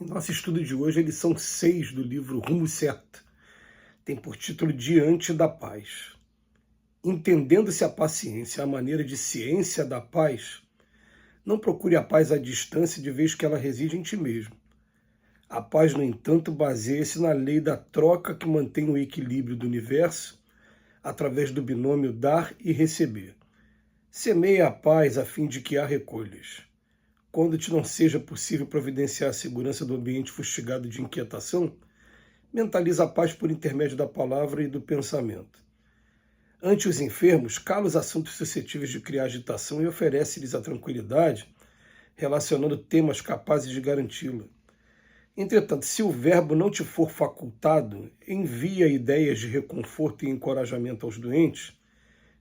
Em nosso estudo de hoje, a lição 6 do livro Rumo Certo tem por título Diante da Paz. Entendendo-se a paciência, a maneira de ciência da paz, não procure a paz à distância de vez que ela reside em ti mesmo. A paz, no entanto, baseia-se na lei da troca que mantém o equilíbrio do universo através do binômio dar e receber. Semeia a paz a fim de que a recolhas. Quando te não seja possível providenciar a segurança do ambiente fustigado de inquietação, mentaliza a paz por intermédio da palavra e do pensamento. Ante os enfermos, cala os assuntos suscetíveis de criar agitação e oferece-lhes a tranquilidade, relacionando temas capazes de garanti-la. Entretanto, se o verbo não te for facultado, envia ideias de reconforto e encorajamento aos doentes,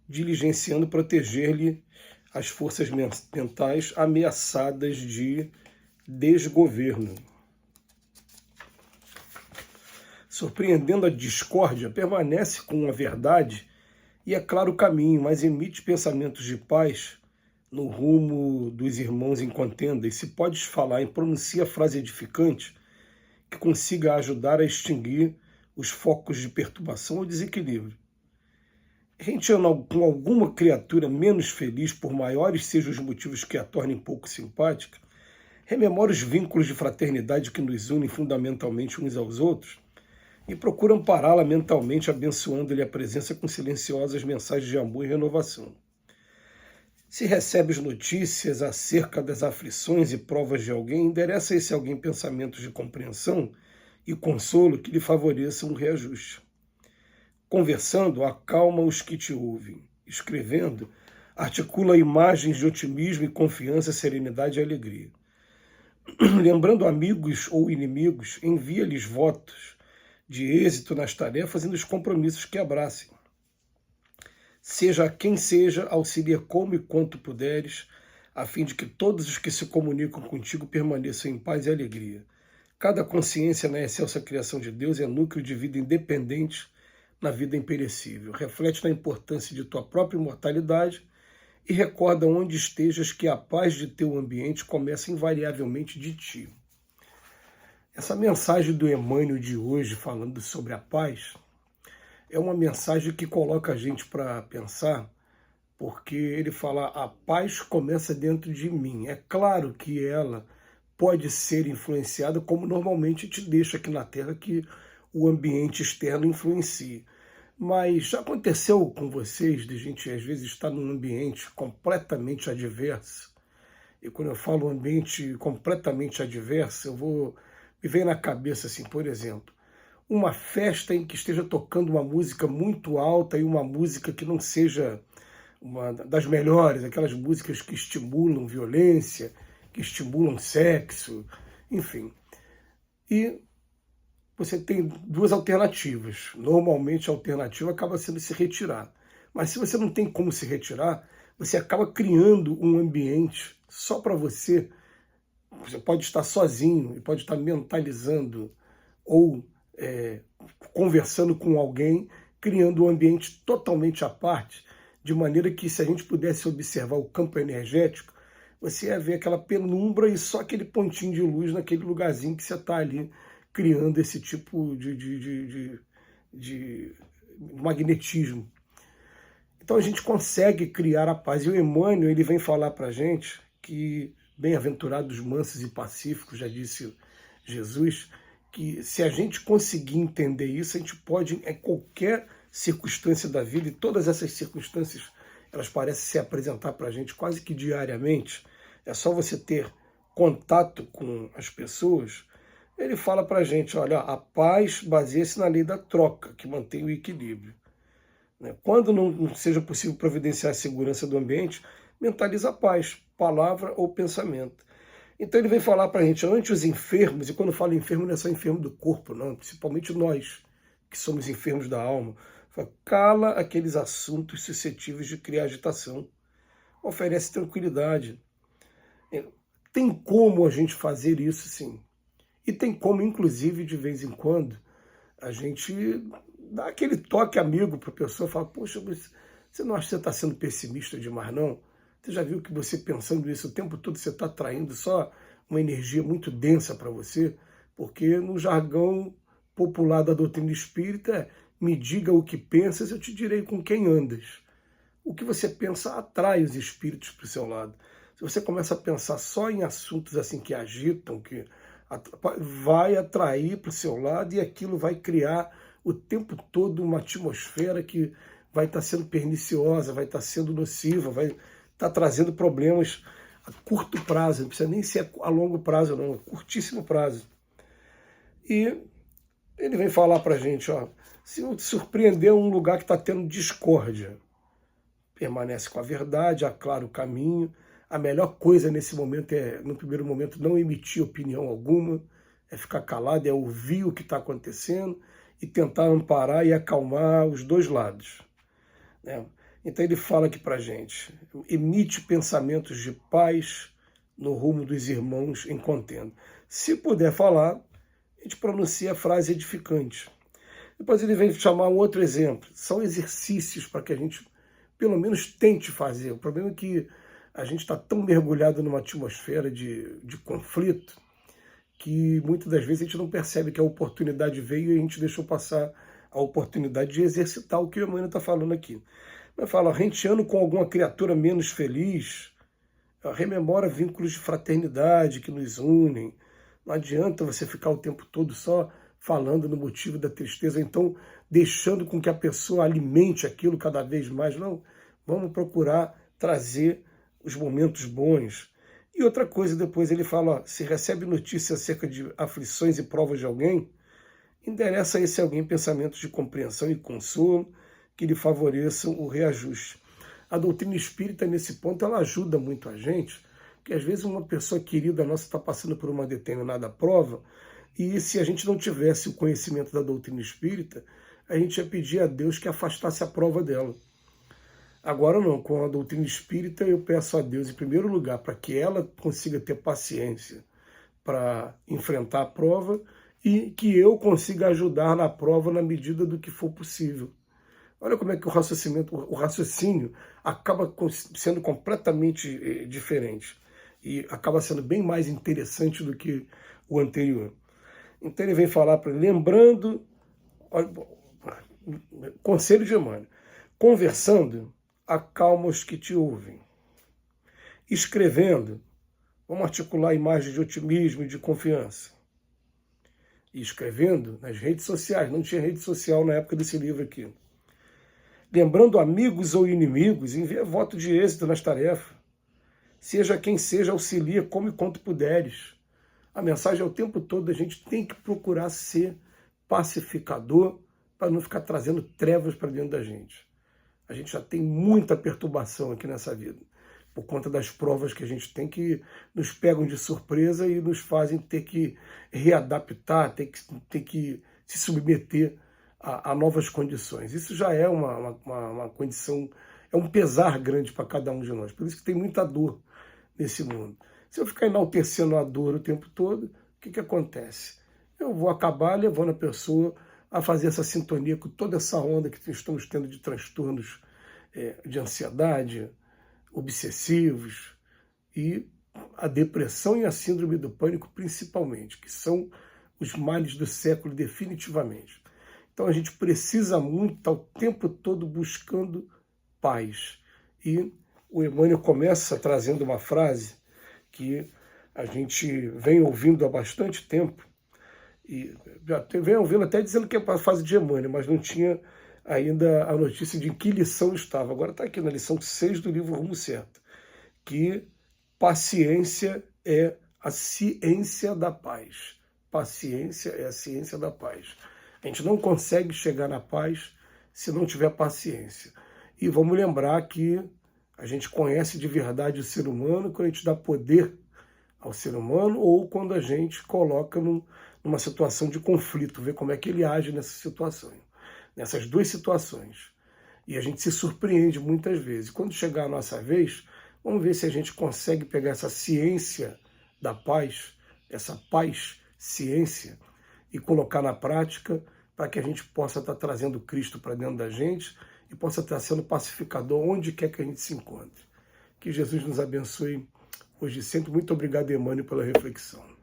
diligenciando proteger-lhe as forças mentais ameaçadas de desgoverno. Surpreendendo a discórdia, permanece com a verdade e é claro o caminho, mas emite pensamentos de paz no rumo dos irmãos em contenda, e se podes falar e pronuncia a frase edificante que consiga ajudar a extinguir os focos de perturbação ou desequilíbrio. Reenchendo com alguma criatura menos feliz, por maiores sejam os motivos que a tornem pouco simpática, rememora os vínculos de fraternidade que nos unem fundamentalmente uns aos outros e procura ampará-la mentalmente, abençoando-lhe a presença com silenciosas mensagens de amor e renovação. Se recebes notícias acerca das aflições e provas de alguém, endereça a esse alguém pensamentos de compreensão e consolo que lhe favoreçam um reajuste. Conversando, acalma os que te ouvem. Escrevendo, articula imagens de otimismo e confiança, serenidade e alegria. Lembrando amigos ou inimigos, envia-lhes votos de êxito nas tarefas e nos compromissos que abracem. Seja quem seja, auxilia como e quanto puderes, a fim de que todos os que se comunicam contigo permaneçam em paz e alegria. Cada consciência na excelsa criação de Deus é núcleo de vida independente na vida imperecível. Reflete na importância de tua própria imortalidade e recorda onde estejas que a paz de teu ambiente começa invariavelmente de ti. Essa mensagem do Emmanuel de hoje, falando sobre a paz, é uma mensagem que coloca a gente para pensar, porque ele fala, a paz começa dentro de mim. É claro que ela pode ser influenciada, como normalmente te deixa aqui na Terra, que o ambiente externo influencia. Mas já aconteceu com vocês de gente, às vezes, estar num ambiente completamente adverso? E quando eu falo ambiente completamente adverso, me vem na cabeça, assim, por exemplo, uma festa em que esteja tocando uma música muito alta e uma música que não seja uma das melhores, aquelas músicas que estimulam violência, que estimulam sexo, enfim. E você tem duas alternativas. Normalmente a alternativa acaba sendo se retirar. Mas se você não tem como se retirar, você acaba criando um ambiente só para você. Você pode estar sozinho e pode estar mentalizando ou conversando com alguém, criando um ambiente totalmente à parte, de maneira que, se a gente pudesse observar o campo energético, você ia ver aquela penumbra e só aquele pontinho de luz naquele lugarzinho que você está ali criando esse tipo de magnetismo. Então a gente consegue criar a paz. E o Emmanuel, ele vem falar para a gente que, bem-aventurados mansos e pacíficos, já disse Jesus, que se a gente conseguir entender isso, a gente pode, em qualquer circunstância da vida, e todas essas circunstâncias, elas parecem se apresentar para a gente quase que diariamente, é só você ter contato com as pessoas. Ele fala para a gente, olha, a paz baseia-se na lei da troca, que mantém o equilíbrio. Quando não seja possível providenciar a segurança do ambiente, mentaliza a paz, palavra ou pensamento. Então ele vem falar para a gente, ante os enfermos, e quando fala enfermo não é só enfermo do corpo, não, principalmente nós, que somos enfermos da alma, fala, cala aqueles assuntos suscetíveis de criar agitação, oferece tranquilidade. Tem como a gente fazer isso, sim. E tem como, inclusive, de vez em quando, a gente dá aquele toque amigo para a pessoa, fala, poxa, você não acha que você está sendo pessimista demais, não? Você já viu que você pensando isso o tempo todo, você está atraindo só uma energia muito densa para você? Porque no jargão popular da doutrina espírita é: me diga o que pensas, eu te direi com quem andas. O que você pensa atrai os espíritos para o seu lado. Se você começa a pensar só em assuntos assim que agitam, que vai atrair para o seu lado, e aquilo vai criar o tempo todo uma atmosfera que vai estar sendo perniciosa, vai estar sendo nociva, vai estar trazendo problemas a curto prazo, não precisa nem ser a longo prazo, não, a curtíssimo prazo. E ele vem falar para a gente, ó, se te surpreender um lugar que está tendo discórdia, permanece com a verdade, aclara o caminho. A melhor coisa nesse momento é, no primeiro momento, não emitir opinião alguma, é ficar calado, é ouvir o que está acontecendo e tentar amparar e acalmar os dois lados, né? Então ele fala aqui para a gente: emite pensamentos de paz no rumo dos irmãos em contenda. Se puder falar, a gente pronuncia a frase edificante. Depois ele vem chamar um outro exemplo. São exercícios para que a gente, pelo menos, tente fazer. O problema é que a gente está tão mergulhado numa atmosfera de conflito que muitas das vezes a gente não percebe que a oportunidade veio e a gente deixou passar a oportunidade de exercitar o que o Emmanuel está falando aqui. Mas fala, renteando com alguma criatura menos feliz, rememora vínculos de fraternidade que nos unem. Não adianta você ficar o tempo todo só falando no motivo da tristeza, então deixando com que a pessoa alimente aquilo cada vez mais. Não, vamos procurar trazer os momentos bons. E outra coisa, depois ele fala, ó, se recebe notícia acerca de aflições e provas de alguém, endereça a esse alguém pensamentos de compreensão e consolo que lhe favoreçam o reajuste. A doutrina espírita, nesse ponto, ela ajuda muito a gente, porque às vezes uma pessoa querida nossa está passando por uma determinada prova, e se a gente não tivesse o conhecimento da doutrina espírita, a gente ia pedir a Deus que afastasse a prova dela. Agora não, com a doutrina espírita eu peço a Deus, em primeiro lugar, para que ela consiga ter paciência para enfrentar a prova e que eu consiga ajudar na prova na medida do que for possível. Olha como é que o raciocínio acaba sendo completamente diferente e acaba sendo bem mais interessante do que o anterior. Então ele vem falar para ele, lembrando, olha, conselho de Emmanuel, conversando, acalma os que te ouvem. Escrevendo, vamos articular imagens de otimismo e de confiança. E escrevendo nas redes sociais, não tinha rede social na época desse livro aqui. Lembrando amigos ou inimigos, envia voto de êxito nas tarefas. Seja quem seja, auxilia como e quanto puderes. A mensagem é o tempo todo, a gente tem que procurar ser pacificador para não ficar trazendo trevas para dentro da gente. A gente já tem muita perturbação aqui nessa vida, por conta das provas que a gente tem que nos pegam de surpresa e nos fazem ter que readaptar, ter que se submeter a novas condições. Isso já é uma condição, é um pesar grande para cada um de nós. Por isso que tem muita dor nesse mundo. Se eu ficar enaltecendo a dor o tempo todo, o que acontece? Eu vou acabar levando a pessoa a fazer essa sintonia com toda essa onda que estamos tendo de transtornos de ansiedade, obsessivos, e a depressão e a síndrome do pânico principalmente, que são os males do século definitivamente. Então a gente precisa muito estar o tempo todo buscando paz. E o Emmanuel começa trazendo uma frase que a gente vem ouvindo há bastante tempo, e já vem ouvindo até dizendo que é a fase de Emmanuel, mas não tinha ainda a notícia de em que lição estava. Agora está aqui na lição 6 do livro Rumo Certo, que paciência é a ciência da paz. Paciência é a ciência da paz. A gente não consegue chegar na paz se não tiver paciência. E vamos lembrar que a gente conhece de verdade o ser humano quando a gente dá poder ao ser humano ou quando a gente coloca numa situação de conflito, vê como é que ele age nessa situação, nessas duas situações. E a gente se surpreende muitas vezes. Quando chegar a nossa vez, vamos ver se a gente consegue pegar essa ciência da paz, essa paz-ciência, e colocar na prática para que a gente possa estar trazendo Cristo para dentro da gente e possa estar sendo pacificador onde quer que a gente se encontre. Que Jesus nos abençoe hoje e sempre. Muito obrigado, Emmanuel, pela reflexão.